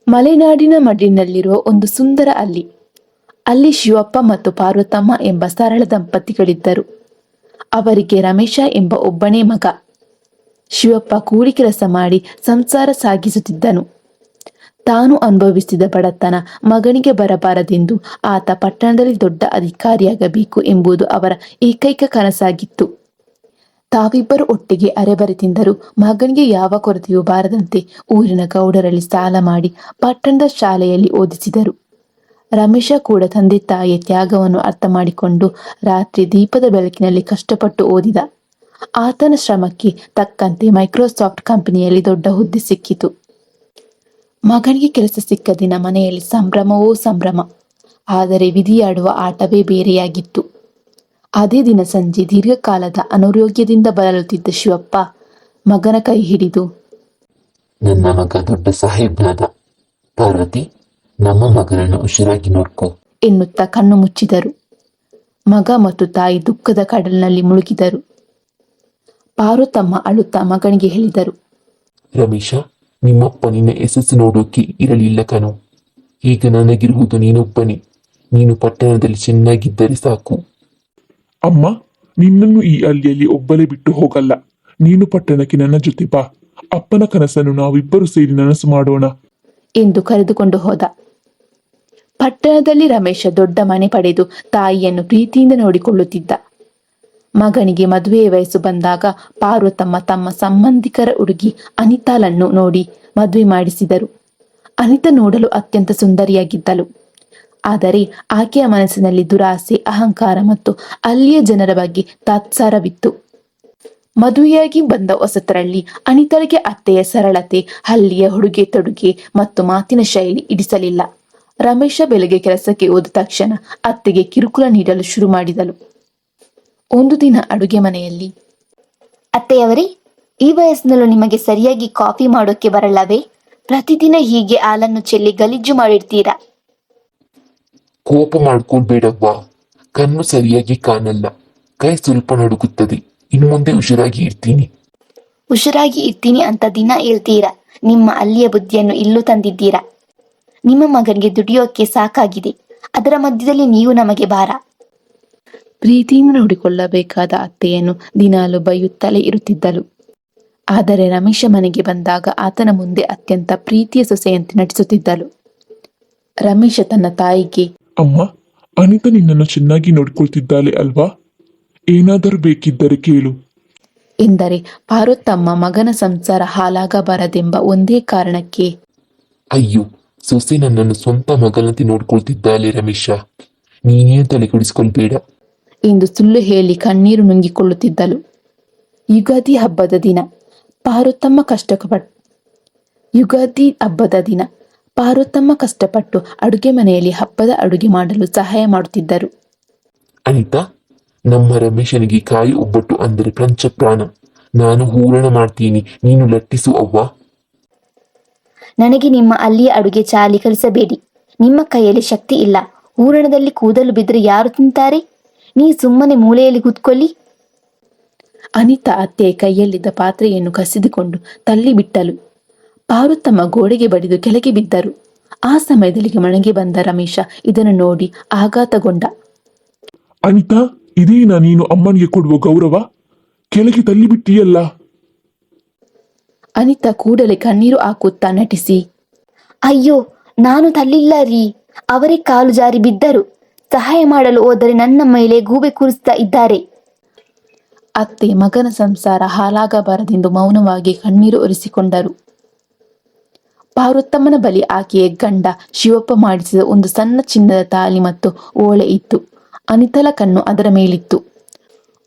ಮಲೆನಾಡಿನ ಮಡಿನಲ್ಲಿರುವ ಒಂದು ಸುಂದರ ಹಳ್ಳಿ. ಅಲ್ಲಿ ಶಿವಪ್ಪ ಮತ್ತು ಪಾರ್ವತಮ್ಮ ಎಂಬ ಸರಳ ದಂಪತಿಗಳಿದ್ದರು. ಅವರಿಗೆ ರಮೇಶ ಎಂಬ ಒಬ್ಬನೇ ಮಗ. ಶಿವಪ್ಪ ಕೂಲಿ ಕೆಲಸ ಮಾಡಿ ಸಂಸಾರ ಸಾಗಿಸುತ್ತಿದ್ದನು. ತಾನು ಅನುಭವಿಸಿದ ಬಡತನ ಮಗನಿಗೆ ಬರಬಾರದೆಂದು ಆತ ಪಟ್ಟಣದಲ್ಲಿ ದೊಡ್ಡ ಅಧಿಕಾರಿಯಾಗಬೇಕು ಎಂಬುದು ಅವರ ಏಕೈಕ ಕನಸಾಗಿತ್ತು. ತಾವಿಬ್ಬರು ಒಟ್ಟಿಗೆ ಅರೆಬರೆ ತಿಂದರು. ಮಗನಿಗೆ ಯಾವ ಕೊರತೆಯೂ ಬಾರದಂತೆ ಊರಿನ ಗೌಡರಲ್ಲಿ ಸಾಲ ಮಾಡಿ ಪಟ್ಟಣದ ಶಾಲೆಯಲ್ಲಿ ಓದಿಸಿದರು. ರಮೇಶ ಕೂಡ ತಂದೆ ತಾಯಿಯ ತ್ಯಾಗವನ್ನು ಅರ್ಥ ಮಾಡಿಕೊಂಡು ರಾತ್ರಿ ದೀಪದ ಬೆಳಕಿನಲ್ಲಿ ಕಷ್ಟಪಟ್ಟು ಓದಿದ. ಆತನ ಶ್ರಮಕ್ಕೆ ತಕ್ಕಂತೆ ಮೈಕ್ರೋಸಾಫ್ಟ್ ಕಂಪನಿಯಲ್ಲಿ ದೊಡ್ಡ ಹುದ್ದೆ ಸಿಕ್ಕಿತು. ಮಗನಿಗೆ ಕೆಲಸ ಸಿಕ್ಕ ದಿನ ಮನೆಯಲ್ಲಿ ಸಂಭ್ರಮವೋ ಸಂಭ್ರಮ. ಆದರೆ ವಿಧಿಯಾಡುವ ಆಟವೇ ಬೇರೆಯಾಗಿತ್ತು. ಅದೇ ದಿನ ಸಂಜೆ ದೀರ್ಘಕಾಲದ ಅನಾರೋಗ್ಯದಿಂದ ಬಳಲುತ್ತಿದ್ದ ಶಿವಪ್ಪ ಮಗನ ಕೈ ಹಿಡಿದು, ನನ್ನ ಮಗ ದೊಡ್ಡ ಸಾಹೇಬ್ನಾದ. ಪಾರ್ವತಿ, ನಮ್ಮ ಮಗನನ್ನು ಹುಷಾರಾಗಿ ನೋಡ್ಕೋ ಎನ್ನುತ್ತಾ ಕಣ್ಣು ಮುಚ್ಚಿದರು. ಮಗ ಮತ್ತು ತಾಯಿ ದುಃಖದ ಕಡಲಿನಲ್ಲಿ ಮುಳುಗಿದರು. ಪಾರ್ವತಮ್ಮ ಅಳುತ್ತಾ ಮಗನಿಗೆ ಹೇಳಿದರು, ರಮೇಶ, ನಿಮ್ಮಪ್ಪ ನಿನ್ನ ಯಶಸ್ಸು ನೋಡೋಕೆ ಇರಲಿಲ್ಲ ಕಣೋ. ಈಗ ನನಗಿರುವುದು ನೀನೊಬ್ಬನೇ. ನೀನು ಪಟ್ಟಣದಲ್ಲಿ ಚೆನ್ನಾಗಿದ್ದರೆ ಸಾಕು. ಅಮ್ಮ, ನಿನ್ನನ್ನು ಈ ಹಳ್ಳಿಯಲ್ಲಿ ಒಬ್ಬಳೇ ಬಿಟ್ಟು ಹೋಗಲ್ಲ. ನೀನು ಪಟ್ಟಣಕ್ಕೆ ನನ್ನ ಜೊತೆ ಬಾ. ಅಪ್ಪನ ಕನಸನ್ನು ನಾವಿಬ್ಬರು ಸೇರಿ ನನಸು ಮಾಡೋಣ ಎಂದು ಕರೆದುಕೊಂಡು ಹೋದ. ಪಟ್ಟಣದಲ್ಲಿ ರಮೇಶ ದೊಡ್ಡ ಮನೆ ಪಡೆದು ತಾಯಿಯನ್ನು ಪ್ರೀತಿಯಿಂದ ನೋಡಿಕೊಳ್ಳುತ್ತಿದ್ದ. ಮಗನಿಗೆ ಮದುವೆಯ ವಯಸ್ಸು ಬಂದಾಗ ಪಾರ್ವತಮ್ಮ ತಮ್ಮ ಸಂಬಂಧಿಕರ ಹುಡುಗಿ ಅನಿತಾಳನ್ನು ನೋಡಿ ಮದುವೆ ಮಾಡಿಸಿದರು. ಅನಿತಾ ನೋಡಲು ಅತ್ಯಂತ ಸುಂದರಿಯಾಗಿದ್ದಳು. ಆದರೆ ಆಕೆಯ ಮನಸ್ಸಿನಲ್ಲಿ ದುರಾಸೆ, ಅಹಂಕಾರ ಮತ್ತು ಅಲ್ಲಿಯ ಜನರ ಬಗ್ಗೆ ತಾತ್ಸಾರವಿತ್ತು. ಮದುವೆಯಾಗಿ ಬಂದ ಹೊಸತರಲ್ಲಿ ಅನಿತಾಳಿಗೆ ಅತ್ತೆಯ ಸರಳತೆ, ಹಳ್ಳಿಯ ಉಡುಗೆ ತೊಡುಗೆ ಮತ್ತು ಮಾತಿನ ಶೈಲಿ ಇಡಿಸಲಿಲ್ಲ. ರಮೇಶ ಬೆಳಗ್ಗೆ ಕೆಲಸಕ್ಕೆ ಹೋದ ತಕ್ಷಣ ಅತ್ತೆಗೆ ಕಿರುಕುಳ ನೀಡಲು ಶುರು ಮಾಡಿದಳು. ಒಂದು ದಿನ ಅಡುಗೆ ಮನೆಯಲ್ಲಿ, ಅತ್ತೆಯವರೇ, ಈ ವಯಸ್ಸಿನಲ್ಲೂ ನಿಮಗೆ ಸರಿಯಾಗಿ ಕಾಫಿ ಮಾಡೋಕೆ ಬರಲ್ಲವೇ? ಪ್ರತಿದಿನ ಹೀಗೆ ಹಾಲನ್ನು ಚೆಲ್ಲಿ ಗಲೀಜು ಮಾಡಿರ್ತೀರಾ. ಕೋಪ ಮಾಡ್ಕೊಳ್ಬೇಡವ್ವ. ಕಣ್ಣು ಸರಿಯಾಗಿ ಕಾಣಲ್ಲ, ಕೈ ಸ್ವಲ್ಪ ನಡುಗುತ್ತದೆ. ಇನ್ನು ಮುಂದೆ ಹುಷಾರಾಗಿ ಇರ್ತೀನಿ. ಹುಷಾರಾಗಿ ಇರ್ತೀನಿ ಅಂತ ದಿನ ಹೇಳ್ತೀರಾ. ನಿಮ್ಮ ಅಲ್ಲಿಯ ಬುದ್ಧಿಯನ್ನು ಇಲ್ಲೂ ತಂದಿದ್ದೀರಾ. ನಿಮ್ಮ ಮಗನಿಗೆ ದುಡಿಯೋಕೆ ಸಾಕಾಗಿದೆ. ಅದರ ಮಧ್ಯದಲ್ಲಿ ನೀವು ನಮಗೆ ಭಾರ. ಪ್ರೀತಿಯಿಂದ ನೋಡಿಕೊಳ್ಳಬೇಕಾದ ಅತ್ತೆಯನ್ನು ದಿನಾಲು ಬೈಯುತ್ತಲೇ ಇರುತ್ತಿದ್ದಳು. ಆದರೆ ರಮೇಶ ಮನೆಗೆ ಬಂದಾಗ ಆತನ ಮುಂದೆ ಅತ್ಯಂತ ಪ್ರೀತಿಯ ಸೊಸೆಯಂತೆ ನಟಿಸುತ್ತಿದ್ದಳು. ರಮೇಶ ತನ್ನ ತಾಯಿಗೆ, ಅಮ್ಮ, ಅನಿತಾ ನಿನ್ನನ್ನು ಚೆನ್ನಾಗಿ ನೋಡ್ಕೊಳ್ತಿದ್ದಾಳೆ ಅಲ್ವಾ? ಏನಾದರೂ ಬೇಕಿದ್ದರೆ ಕೇಳು ಎಂದರೆ ಪಾರ್ವತಮ್ಮ ಮಗನ ಸಂಸಾರ ಹಾಳಾಗಬಾರದೆಂಬ ಒಂದೇ ಕಾರಣಕ್ಕೆ, ಅಯ್ಯೋ, ಸೊಸೆ ನನ್ನನ್ನು ಸ್ವಂತ ಮಗನಂತೆ ನೋಡ್ಕೊಳ್ತಿದ್ದಾಳೆ ರಮೇಶ, ನೀನೇನು ತಲೆಕೊಡಿಸ್ಕೊಳ್ಬೇಡ ಎಂದು ಸುಳ್ಳು ಹೇಳಿ ಕಣ್ಣೀರು ನುಂಗಿಕೊಳ್ಳುತ್ತಿದ್ದಳು. ಯುಗಾದಿ ಹಬ್ಬದ ದಿನ ಪಾರ್ವತಮ್ಮ ಕಷ್ಟಪಟ್ಟು ಅಡುಗೆ ಮನೆಯಲ್ಲಿ ಹಬ್ಬದ ಅಡುಗೆ ಮಾಡಲು ಸಹಾಯ ಮಾಡುತ್ತಿದ್ದರು. ಅನಿತಾ, ನಮ್ಮ ರಮೇಶನಿಗೆ ಕಾಯಿ ಒಬ್ಬಟ್ಟು ಅಂದರೆ ಪಂಚಪ್ರಾಣ. ನಾನು ಹೂರಣ ಮಾಡ್ತೀನಿ, ನೀನು ಲಟ್ಟಿಸು ಅವ್ವ. ನನಗೆ ನಿಮ್ಮ ಅಲ್ಲಿಯ ಅಡುಗೆ ಚಾಲಿ ಕಲಿಸಬೇಡಿ. ನಿಮ್ಮ ಕೈಯಲ್ಲಿ ಶಕ್ತಿ ಇಲ್ಲ. ಹೂರಣದಲ್ಲಿ ಕೂದಲು ಬಿದ್ದರೆ ಯಾರು ತಿಂತಾರೆ? ನೀ ಸುಮ್ಮನೆ ಮೂಲೆಯಲ್ಲಿ ಕೂತ್ಕೊಳ್ಳಿ. ಅನಿತಾ ಅತ್ತೆಯ ಕೈಯಲ್ಲಿದ್ದ ಪಾತ್ರೆಯನ್ನು ಕಸಿದುಕೊಂಡು ತಳ್ಳಿ ಬಿಟ್ಟಳು. ಪಾರ್ವತಮ್ಮ ಗೋಡೆಗೆ ಬಡಿದು ಕೆಳಗೆ ಬಿದ್ದರು. ಆ ಸಮಯದಲ್ಲಿ ಮನೆಗೆ ಬಂದ ರಮೇಶ ಇದನ್ನು ನೋಡಿ ಆಘಾತಗೊಂಡ. ಅನಿತಾ, ಇದೇನಾ ನೀನು ಅಮ್ಮನಿಗೆ ಕೊಡುವ ಗೌರವ? ಕೆಳಗೆ ತಳ್ಳಿಬಿಟ್ಟಿಯಲ್ಲ. ಅನಿತಾ ಕೂಡಲೇ ಕಣ್ಣೀರು ಹಾಕುತ್ತಾ ನಟಿಸಿ, ಅಯ್ಯೋ, ನಾನು ತಳ್ಳಿಲ್ಲ ರೀ. ಅವರೇ ಕಾಲು ಜಾರಿ ಬಿದ್ದರು. ಸಹಾಯ ಮಾಡಲು ಹೋದರೆ ನನ್ನ ಮೇಲೆ ಗೂಬೆ ಕೂರಿಸ್ತಾ ಇದ್ದಾರೆ. ಅತ್ತೆ ಮಗನ ಸಂಸಾರ ಹಾಳಾಗಬಾರದೆಂದು ಮೌನವಾಗಿ ಕಣ್ಣೀರು ಒರೆಸಿಕೊಂಡರು. ಪಾರ್ವತಮ್ಮನ ಬಳಿ ಆಕೆಯ ಗಂಡ ಶಿವಪ್ಪ ಮಾಡಿಸಿದ ಒಂದು ಸಣ್ಣ ಚಿನ್ನದ ತಾಳಿ ಮತ್ತು ಓಲೆ ಇತ್ತು. ಅನಿತಳ ಕಣ್ಣು ಅದರ ಮೇಲಿತ್ತು.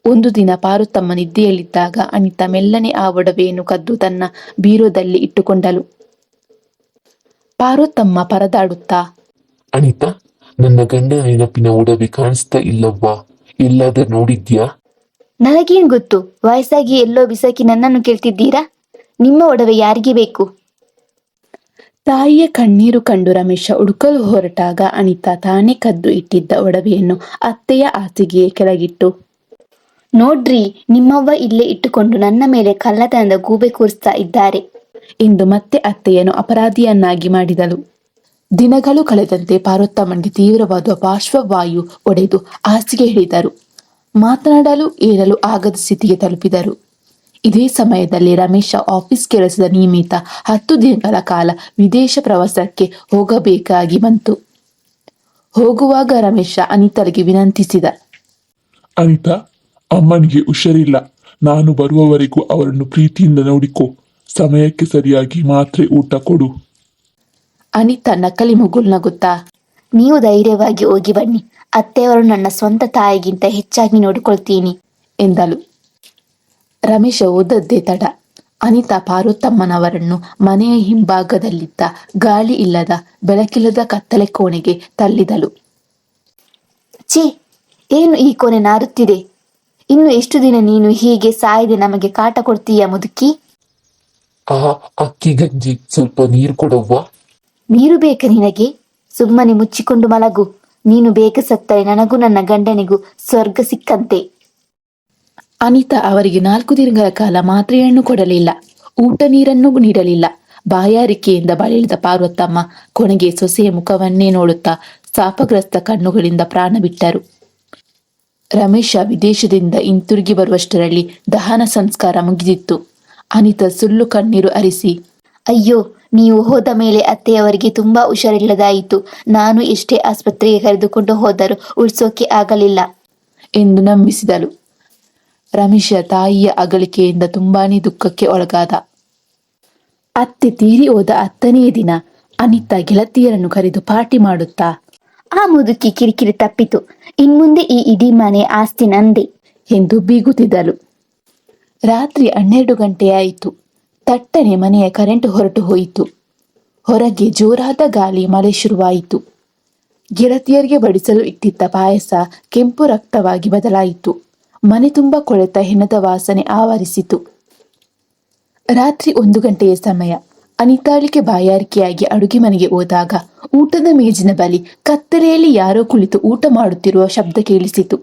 ಒಂದು ದಿನ ಪಾರ್ವತಮ್ಮ ನಿದ್ದೆಯಲ್ಲಿದ್ದಾಗ ಅನಿತಾ ಮೆಲ್ಲನೆ ಆ ಒಡವೆಯನ್ನು ಕದ್ದು ತನ್ನ ಬೀರೋದಲ್ಲಿ ಇಟ್ಟುಕೊಂಡಳು. ಪಾರ್ವತಮ್ಮ ಪರದಾಡುತ್ತಾ, ಅನಿತಾ, ನನ್ನ ಗಂಡನ ನೆನಪಿನ ಒಡವೆ ಕಾಣಿಸ್ತಾ ಇಲ್ಲವ್ವಾ? ಎಲ್ಲಾದರೂ ನೋಡಿದ್ಯಾ? ನನಗೇನ್ ಗೊತ್ತು? ವಯಸ್ಸಾಗಿ ಎಲ್ಲೋ ಬಿಸಾಕಿ ನನ್ನನ್ನು ಕೇಳ್ತಿದ್ದೀರಾ? ನಿಮ್ಮ ಒಡವೆ ಯಾರಿಗೆ ಬೇಕು? ತಾಯಿಯ ಕಣ್ಣೀರು ಕಂಡು ರಮೇಶ ಹುಡುಕಲು ಹೊರಟಾಗ ಅನಿತಾ ತಾನೇ ಕದ್ದು ಇಟ್ಟಿದ್ದ ಒಡವೆಯನ್ನು ಅತ್ತೆಯ ಹಾಸಿಗೆಯ ಕೆಳಗಿಟ್ಟು, ನೋಡ್ರಿ, ನಿಮ್ಮವ್ವ ಇಲ್ಲೇ ಇಟ್ಟುಕೊಂಡು ನನ್ನ ಮೇಲೆ ಕಳ್ಳತನದ ಗೂಬೆ ಕೂರಿಸ್ತಾ ಇದ್ದಾರೆ. ಎಂದು ಮತ್ತೆ ಅತ್ತೆಯನ್ನು ಅಪರಾಧಿಯನ್ನಾಗಿ ಮಾಡಿದಳು. ದಿನಗಳು ಕಳೆದಂತೆ ಪಾರ್ವತಮ್ಮನಿಗೆ ತೀವ್ರವಾದ ಪಾರ್ಶ್ವವಾಯು ಒಡೆದು ಹಾಸಿಗೆ ಹಿಡಿದರು. ಮಾತನಾಡಲು ಏರಲು ಆಗದ ಸ್ಥಿತಿಗೆ ತಲುಪಿದರು. ಇದೇ ಸಮಯದಲ್ಲಿ ರಮೇಶ ಆಫೀಸ್ ಕೆಲಸದ ನಿಮಿತ್ತ 10 ದಿನಗಳ ಕಾಲ ವಿದೇಶ ಪ್ರವಾಸಕ್ಕೆ ಹೋಗಬೇಕಾಗಿ ಬಂತು. ಹೋಗುವಾಗ ರಮೇಶ ಅನಿತಳಿಗೆ ವಿನಂತಿಸಿದ. ಅನಿತಾ, ಅಮ್ಮನಿಗೆ ಹುಷಾರಿಲ್ಲ. ನಾನು ಬರುವವರೆಗೂ ಅವರನ್ನು ಪ್ರೀತಿಯಿಂದ ನೋಡಿಕೊ. ಸಮಯಕ್ಕೆ ಸರಿಯಾಗಿ ಮಾತ್ರೆ ಊಟ ಕೊಡು. ಅನಿತಾ ನಕಲಿ ಮುಗುಳು ನಗುತ್ತಾ, ನೀವು ಧೈರ್ಯವಾಗಿ ಹೋಗಿ ಬನ್ನಿ. ಅತ್ತೆಯವರು ನನ್ನ ಸ್ವಂತ ತಾಯಿಗಿಂತ ಹೆಚ್ಚಾಗಿ ನೋಡಿಕೊಳ್ತೀನಿ ಎಂದಳು. ರಮೇಶ ಓದದ್ದೇ ತಡ. ಅನಿತಾ ಪಾರ್ವತಮ್ಮನವರನ್ನು ಮನೆಯ ಹಿಂಭಾಗದಲ್ಲಿದ್ದ ಗಾಳಿ ಇಲ್ಲದ ಬೆಳಕಿಲ್ಲದ ಕತ್ತಲೆ ಕೋಣೆಗೆ ತಳ್ಳಿದಳು. ಛೀ, ಏನು ಈ ಕೊನೆ ನಾರುತ್ತಿದೆ? ಇನ್ನು ಎಷ್ಟು ದಿನ ನೀನು ಹೀಗೆ ಸಾಯದೆ ನಮಗೆ ಕಾಟ ಕೊಡ್ತೀಯ ಮುದುಕಿ? ಆ ಅಕ್ಕಿ ಗಂಜಿ ಸ್ವಲ್ಪ ನೀರು ಕೊಡವ್ವ. ನೀರು ಬೇಕ ನಿನಗೆ? ಸುಮ್ಮನೆ ಮುಚ್ಚಿಕೊಂಡು ಮಲಗು. ನೀನು ಬೇಗ ಸತ್ತರೆ ನನಗೂ ನನ್ನ ಗಂಡನಿಗೂ ಸ್ವರ್ಗ ಸಿಕ್ಕಂತೆ. ಅನಿತಾ ಅವರಿಗೆ 4 ದಿನಗಳ ಕಾಲ ಮಾತ್ರೆಯನ್ನು ಕೊಡಲಿಲ್ಲ, ಊಟ ನೀರನ್ನು ನೀಡಲಿಲ್ಲ. ಬಾಯಾರಿಕೆಯಿಂದ ಬಳಲಿದ ಪಾರ್ವತಮ್ಮ ಕೊನೆಗೆ ಸೊಸೆಯ ಮುಖವನ್ನೇ ನೋಡುತ್ತಾ ಶಾಪಗ್ರಸ್ತ ಕಣ್ಣುಗಳಿಂದ ಪ್ರಾಣ ಬಿಟ್ಟರು. ರಮೇಶ ವಿದೇಶದಿಂದ ಹಿಂತಿರುಗಿ ಬರುವಷ್ಟರಲ್ಲಿ ದಹನ ಸಂಸ್ಕಾರ ಮುಗಿದಿತ್ತು. ಅನಿತಾ ಸುಳ್ಳು ಕಣ್ಣೀರು ಹರಿಸಿ, ಅಯ್ಯೋ, ನೀವು ಹೋದ ಮೇಲೆ ಅತ್ತೆಯವರಿಗೆ ತುಂಬಾ ಹುಷಾರಿಲ್ಲದಾಯಿತು. ನಾನು ಎಷ್ಟೇ ಆಸ್ಪತ್ರೆಗೆ ಕರೆದುಕೊಂಡು ಹೋದರೂ ಉಳಿಸೋಕೆ ಆಗಲಿಲ್ಲ ಎಂದು ನಂಬಿಸಿದಳು. ರಮೇಶ ತಾಯಿಯ ಅಗಲಿಕೆಯಿಂದ ತುಂಬಾನೇ ದುಃಖಕ್ಕೆ ಒಳಗಾದ. ಅತ್ತೆ ತೀರಿ ಹೋದ 10ನೇ ದಿನ ಅನಿತಾ ಗೆಳತಿಯರನ್ನು ಕರೆದು ಪಾರ್ಟಿ ಮಾಡುತ್ತಾ, ಆ ಮುದುಕಿ ಕಿರಿಕಿರಿ ತಪ್ಪಿತು. ಇನ್ಮುಂದೆ ಈ ಇಡೀ ಮನೆ ಆಸ್ತಿ ನಂದೆ ಎಂದು ಬೀಗುತ್ತಿದ್ದಳು. ರಾತ್ರಿ 12 ಗಂಟೆಯಾಯಿತು. ತಟ್ಟನೆ ಮನೆಯ ಕರೆಂಟ್ ಹೊರಟು ಹೋಯಿತು. ಹೊರಗೆ ಜೋರಾದ ಗಾಳಿ, ಮಳೆ ಶುರುವಾಯಿತು. ಗೆಳತಿಯರಿಗೆ ಬಡಿಸಲು ಇಟ್ಟಿದ್ದ ಪಾಯಸ ಕೆಂಪು ರಕ್ತವಾಗಿ ಬದಲಾಯಿತು. ಮನೆ ತುಂಬ ಕೊಳೆತ ಹೆಣದ ವಾಸನೆ ಆವರಿಸಿತು. ರಾತ್ರಿ 1 ಗಂಟೆಯ ಸಮಯ. ಅನಿತಾಳಿಗೆ ಬಾಯಾರಿಕೆಯಾಗಿ ಅಡುಗೆ ಮನೆಗೆ ಹೋದಾಗ ಊಟದ ಮೇಜಿನ ಬಳಿ ಕತ್ತಲೆಯಲ್ಲಿ ಯಾರೋ ಕುಳಿತು ಊಟ ಮಾಡುತ್ತಿರುವ ಶಬ್ದ ಕೇಳಿಸಿತು.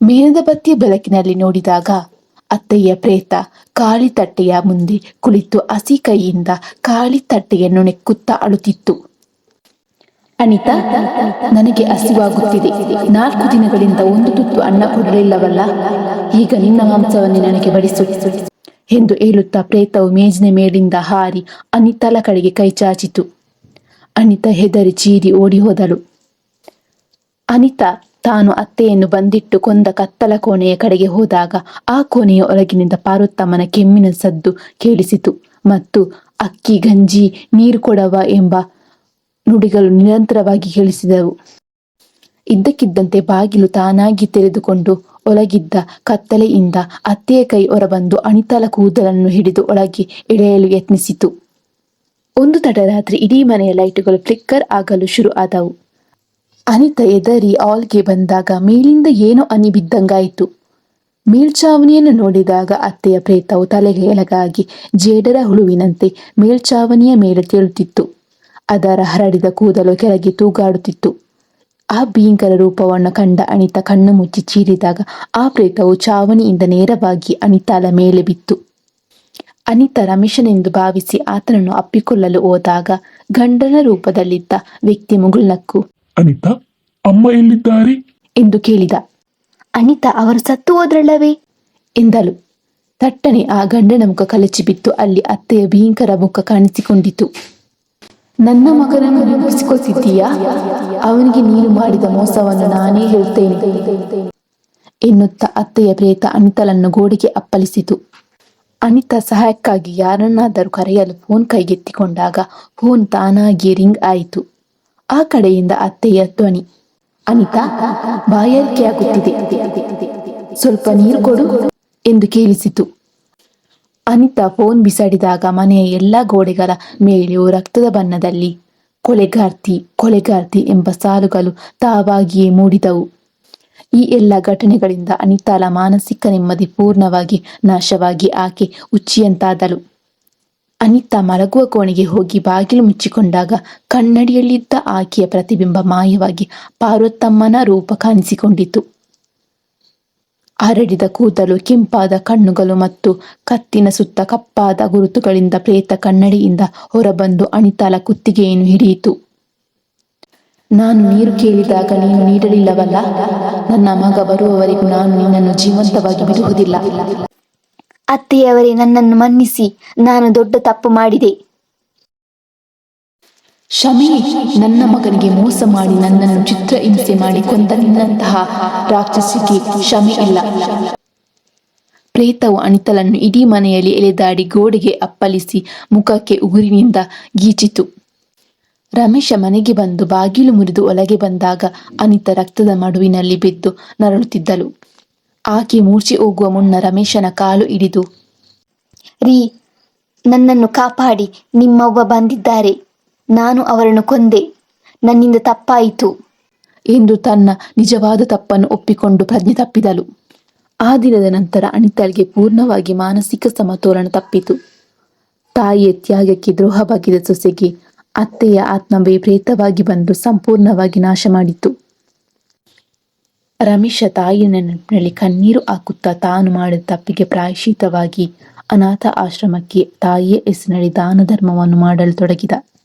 ಮೇಣದ ಬತ್ತಿಯ ಬೆಳಕಿನಲ್ಲಿ ನೋಡಿದಾಗ ಅತ್ತೆಯ ಪ್ರೇತ ಖಾಲಿ ತಟ್ಟೆಯ ಮುಂದೆ ಕುಳಿತು ಹಸಿ ಕೈಯಿಂದ ಖಾಲಿ ತಟ್ಟೆಯನ್ನು ನೆಕ್ಕುತ್ತಾ ಅಳುತ್ತಿತ್ತು. ಅನಿತಾ, ನನಗೆ ಹಸಿವಾಗುತ್ತಿದೆ. 4 ದಿನಗಳಿಂದ ಒಂದು ತುತ್ತು ಅನ್ನ ಕೊಡಲಿಲ್ಲವಲ್ಲ, ಈಗ ನಿನ್ನ ಮಾಂಸವನ್ನೇ ನನಗೆ ಬಡಿಸು ಎಂದು ಹೇಳುತ್ತಾ ಪ್ರೇತವು ಮೇಜಿನ ಮೇಲಿಂದ ಹಾರಿ ಅನಿತಾಳ ಕಡೆಗೆ ಕೈ ಚಾಚಿತು. ಅನಿತಾ ಹೆದರಿ ಚೀರಿ ಓಡಿ ಹೋದಳು. ಅನಿತಾ ತಾನು ಅತ್ತೆಯನ್ನು ಬಂದಿಟ್ಟು ಕೊಂದ ಕತ್ತಲ ಕೋಣೆಯ ಕಡೆಗೆ ಹೋದಾಗ ಆ ಕೋಣೆಯ ಒಳಗಿನಿಂದ ಪಾರ್ವತಮ್ಮನ ಕೆಮ್ಮಿನ ಸದ್ದು ಕೇಳಿಸಿತು ಮತ್ತು ಅಕ್ಕಿ ಗಂಜಿ ನೀರು ಕೊಡವ ಎಂಬ ನುಡಿಗಳು ನಿರಂತರವಾಗಿ ಕೇಳಿಸಿದವು. ಇದ್ದಕ್ಕಿದ್ದಂತೆ ಬಾಗಿಲು ತಾನಾಗಿ ತೆರೆದುಕೊಂಡು ಒಳಗಿದ್ದ ಕತ್ತಲೆಯಿಂದ ಅತ್ತೆಯ ಕೈ ಹೊರಬಂದು ಅನಿತಾಳ ಕೂದಲನ್ನು ಹಿಡಿದು ಒಳಗೆ ಎಳೆಯಲು ಯತ್ನಿಸಿತು. ಒಂದು ತಡರಾತ್ರಿ ಇಡೀ ಮನೆಯ ಲೈಟುಗಳು ಫ್ಲಿಕ್ಕರ್ ಆಗಲು ಶುರು ಆದವು. ಅನಿತಾ ಎದರಿ ಹಾಲ್ಗೆ ಬಂದಾಗ ಮೇಲಿಂದ ಏನೋ ಹನಿ ಬಿದ್ದಂಗಾಯಿತು. ಮೇಲ್ಛಾವಣಿಯನ್ನು ನೋಡಿದಾಗ ಅತ್ತೆಯ ಪ್ರೇತವು ತಲೆಗೆ ಎಲಗಾಗಿ ಜೇಡರ ಹುಳುವಿನಂತೆ ಮೇಲ್ಛಾವಣಿಯ ಮೇಲೆ ತೇಲುತ್ತಿತ್ತು. ಅದರ ಹರಡಿದ ಕೂದಲು ಕೆಳಗೆ ತೂಗಾಡುತ್ತಿತ್ತು. ಆ ಭೀಕರ ರೂಪವನ್ನು ಕಂಡ ಅನಿತಾ ಕಣ್ಣು ಮುಚ್ಚಿ ಚೀರಿದಾಗ ಆ ಪ್ರೇತವು ಛಾವಣಿಯಿಂದ ನೇರವಾಗಿ ಅನಿತಾಳ ಮೇಲೆ ಬಿತ್ತು. ಅನಿತಾ ರಮೇಶನೆಂದು ಭಾವಿಸಿ ಆತನನ್ನು ಅಪ್ಪಿಕೊಳ್ಳಲು ಹೋದಾಗ ಗಂಡನ ರೂಪದಲ್ಲಿದ್ದ ವ್ಯಕ್ತಿ ಮುಗುಳ್ನಕ್ಕು, ಅನಿತಾ, ಅಮ್ಮ ಎಲ್ಲಿದ್ದಾರೆ ಎಂದು ಕೇಳಿದ. ಅನಿತಾ, ಅವರು ಸತ್ತು ಹೋದ್ರಲ್ಲವೇ ಎಂದಳು. ತಟ್ಟನೆ ಆ ಗಂಡನ ಮುಖ ಕಲಚಿ ಬಿತ್ತು. ಅಲ್ಲಿ ಅತ್ತೆಯ ಭೀಕರ ಮುಖ ಕಾಣಿಸಿಕೊಂಡಿತು. ನನ್ನ ಮಗನನ್ನು ನೆನಪಿಸಿಕೊಳ್ತಿದ್ದೀಯಾ? ಅವನಿಗೆ ನೀನು ಮಾಡಿದ ಮೋಸವನ್ನು ನಾನೇ ಹೇಳ್ತೇನೆ ಎನ್ನುತ್ತಾ ಅತ್ತೆಯ ಪ್ರೇತ ಅನಿತಾಳನ್ನು ಗೋಡೆಗೆ ಅಪ್ಪಳಿಸಿತು. ಅನಿತಾ ಸಹಾಯಕ್ಕಾಗಿ ಯಾರನ್ನಾದರೂ ಕರೆಯಲು ಫೋನ್ ಕೈಗೆತ್ತಿಕೊಂಡಾಗ ಫೋನ್ ತಾನಾಗಿಯೇ ರಿಂಗ್ ಆಯಿತು. ಆ ಕಡೆಯಿಂದ ಅತ್ತೆಯ ಧ್ವನಿ, ಅನಿತಾ, ಬಾಯಾರಿಕೆಯಾಗುತ್ತಿದೆ, ಸ್ವಲ್ಪ ನೀರು ಕೊಡು ಎಂದು ಕೇಳಿಸಿತು. ಅನಿತಾ ಫೋನ್ ಬಿಸಾಡಿದಾಗ ಮನೆಯ ಎಲ್ಲ ಗೋಡೆಗಳ ಮೇಲೆಯೂ ರಕ್ತದ ಬಣ್ಣದಲ್ಲಿ ಕೊಲೆಗಾರ್ತಿ ಕೊಲೆಗಾರ್ತಿ ಎಂಬ ಸಾಲುಗಳು ತಾವಾಗಿಯೇ ಮೂಡಿದವು. ಈ ಎಲ್ಲ ಘಟನೆಗಳಿಂದ ಅನಿತಾಳ ಮಾನಸಿಕ ನೆಮ್ಮದಿ ಪೂರ್ಣವಾಗಿ ನಾಶವಾಗಿ ಆಕೆ ಹುಚ್ಚಿಯಂತಾದಳು. ಅನಿತಾ ಮಲಗುವ ಕೋಣೆಗೆ ಹೋಗಿ ಬಾಗಿಲು ಮುಚ್ಚಿಕೊಂಡಾಗ ಕನ್ನಡಿಯಲ್ಲಿದ್ದ ಆಕೆಯ ಪ್ರತಿಬಿಂಬ ಮಾಯವಾಗಿ ಪಾರ್ವತಮ್ಮನ ರೂಪ ಕಾಣಿಸಿಕೊಂಡಿತು. ಹರಡಿದ ಕೂದಲು, ಕೆಂಪಾದ ಕಣ್ಣುಗಳು ಮತ್ತು ಕತ್ತಿನ ಸುತ್ತ ಕಪ್ಪಾದ ಗುರುತುಗಳಿಂದ ಪ್ರೇತ ಕನ್ನಡಿಯಿಂದ ಹೊರಬಂದು ಅನಿತಾಳ ಕುತ್ತಿಗೆಯನ್ನು ಹಿಡಿಯಿತು. ನಾನು ನೀರು ಕೇಳಿದಾಗ ನೀನು ನೀಡಲಿಲ್ಲವಲ್ಲ? ನನ್ನ ಮಗ ಬರುವವರೆಗೂ ನಾನು ನಿನ್ನನ್ನು ಜೀವಂತವಾಗಿ ಬಿಡುವುದಿಲ್ಲ. ಅತ್ತೆಯವರೇ, ನನ್ನನ್ನು ಮನ್ನಿಸಿ, ನಾನು ದೊಡ್ಡ ತಪ್ಪು ಮಾಡಿದೆ. ಶಮಿ, ನನ್ನ ಮಗನಿಗೆ ಮೋಸ ಮಾಡಿ ನನ್ನನ್ನು ಚಿತ್ರಹಿಂಸೆ ಮಾಡಿ ಕೊಂದ ನಿನ್ನಂತಹ ರಾಕ್ಷಸಿಗೆ ಕ್ಷಮೆ ಇಲ್ಲ. ಪ್ರೇತವು ಅನಿತಳನ್ನು ಇಡೀ ಮನೆಯಲ್ಲಿ ಎಳೆದಾಡಿ ಗೋಡೆಗೆ ಅಪ್ಪಳಿಸಿ ಮುಖಕ್ಕೆ ಉಗುರಿನಿಂದ ಗೀಚಿತು. ರಮೇಶ ಮನೆಗೆ ಬಂದು ಬಾಗಿಲು ಮುರಿದು ಒಳಗೆ ಬಂದಾಗ ಅನಿತ ರಕ್ತದ ಮಡುವಿನಲ್ಲಿ ಬಿದ್ದು ನರಳುತ್ತಿದ್ದಳು. ಆಕೆ ಮೂರ್ಛೆ ಹೋಗುವ ಮುನ್ನ ರಮೇಶನ ಕಾಲು ಹಿಡಿದು, ರೀ, ನನ್ನನ್ನು ಕಾಪಾಡಿ, ನಿಮ್ಮವ್ವ ಬಂದಿದ್ದಾರೆ, ನಾನು ಅವರನ್ನು ಕೊಂದೆ, ನನ್ನಿಂದ ತಪ್ಪಾಯಿತು ಎಂದು ತನ್ನ ನಿಜವಾದ ತಪ್ಪನ್ನು ಒಪ್ಪಿಕೊಂಡು ಪ್ರಜ್ಞೆ ತಪ್ಪಿದಳು. ಆ ದಿನದ ನಂತರ ಅನಿತಾಳಿಗೆ ಪೂರ್ಣವಾಗಿ ಮಾನಸಿಕ ಸಮತೋಲನ ತಪ್ಪಿತು. ತಾಯಿಯ ತ್ಯಾಗಕ್ಕೆ ದ್ರೋಹ ಬಗೆದ ಸೊಸೆಗೆ ಅತ್ತೆಯ ಆತ್ಮವೇ ಪ್ರೇತವಾಗಿ ಬಂದು ಸಂಪೂರ್ಣವಾಗಿ ನಾಶ ಮಾಡಿತು. ರಮೇಶ ತಾಯಿಯ ನೆನಪಿನಲ್ಲಿ ಕಣ್ಣೀರು ಹಾಕುತ್ತಾ ತಾನು ಮಾಡಿದ ತಪ್ಪಿಗೆ ಪ್ರಾಯಶ್ಚಿತ್ತವಾಗಿ ಅನಾಥ ಆಶ್ರಮಕ್ಕೆ ತಾಯಿಯ ಹೆಸರಿನಲ್ಲಿ ದಾನ ಧರ್ಮವನ್ನು ಮಾಡಲು ತೊಡಗಿದ.